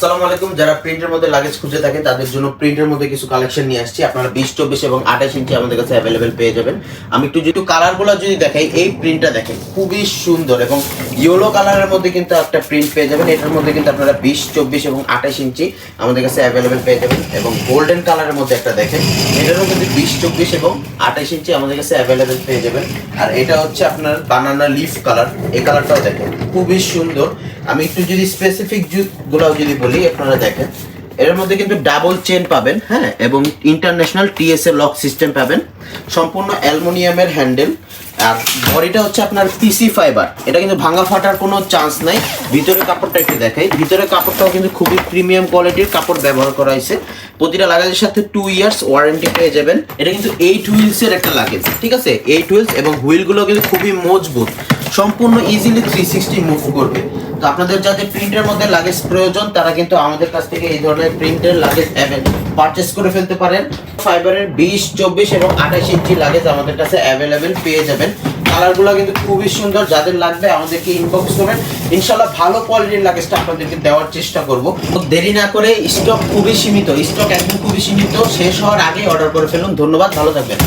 আসসালামু আলাইকুম। যারা প্রিন্টের মধ্যে লাগেজ খুঁজে থাকেন তাদের জন্য প্রিন্টের মধ্যে কিছু কালেকশন নিয়ে আসছি। আপনারা 20, 24 এবং 28 ইঞ্চি আমাদের কাছে অ্যাভেলেবেল পেয়ে যাবেন। আমি একটু কালারগুলো যদি দেখাই, এই প্রিন্টটা দেখেন খুবই সুন্দর এবং ইয়েলো কালারের মধ্যে কিন্তু একটা প্রিন্ট পেয়ে যাবেন। এটার মধ্যে কিন্তু আপনারা 20, 24 এবং 28 ইঞ্চি আমাদের কাছে অ্যাভেলেবেল পেয়ে যাবেন। এবং গোল্ডেন কালারের মধ্যে একটা দেখেন, এটারও কিন্তু 20, 24 এবং 28 ইঞ্চি আমাদের কাছে অ্যাভেলেবেল পেয়ে যাবেন। আর এটা হচ্ছে আপনার বানানা লিফ কালার, এই কালারটাও দেখেন খুবই সুন্দর। আমি একটু যদি স্পেসিফিক গুলো যদি বলি, আপনারা দেখেন এর মধ্যে কিন্তু ডাবল চেন পাবেন, হ্যাঁ, এবং ইন্টারন্যাশনাল টিএসএ লক সিস্টেম পাবেন, সম্পূর্ণ অ্যালুমিনিয়ামের হ্যান্ডেল। আর বডিটা হচ্ছে আপনার পিসি ফাইবার, এটা কিন্তু ভাঙা ফাটার কোনো চান্স নাই। ভিতরে কাপড়টা একটু দেখাই, ভিতরে কাপড়টাও কিন্তু খুবই প্রিমিয়াম কোয়ালিটির কাপড় ব্যবহার করা হয়েছে। প্রতিটা লাগেজের সাথে 2 ইয়ার্স ওয়ারেন্টি পেয়ে যাবেন। এটা কিন্তু 8 হুইলসের একটা লাগেজ, ঠিক আছে, 8 হুইলস, এবং হুইলগুলো কিন্তু খুবই মজবুত, সম্পূর্ণ ইজিলি 360 মুভ করবে। তো আপনাদের যাদের প্রিন্টের মধ্যে লাগেজ প্রয়োজন তারা কিন্তু আমাদের কাছ থেকে এই ধরনের প্রিন্টের লাগেজ পারচেস করে ফেলতে পারেন। ফাইবারের 20, 24 এবং 28 ইঞ্চি লাগেজ আমাদের কাছে অ্যাভেলেবেল পেয়ে যাবেন। কালারগুলো কিন্তু খুবই সুন্দর, যাদের লাগবে আমাদেরকে ইনবক্স করবেন, ইনশাল্লাহ ভালো কোয়ালিটির লাগেজটা আপনাদেরকে দেওয়ার চেষ্টা করব। দেরি না করে, স্টক খুবই সীমিত, স্টক একদম খুবই সীমিত, শেষ হওয়ার আগে অর্ডার করে ফেলুন। ধন্যবাদ, ভালো থাকবেন।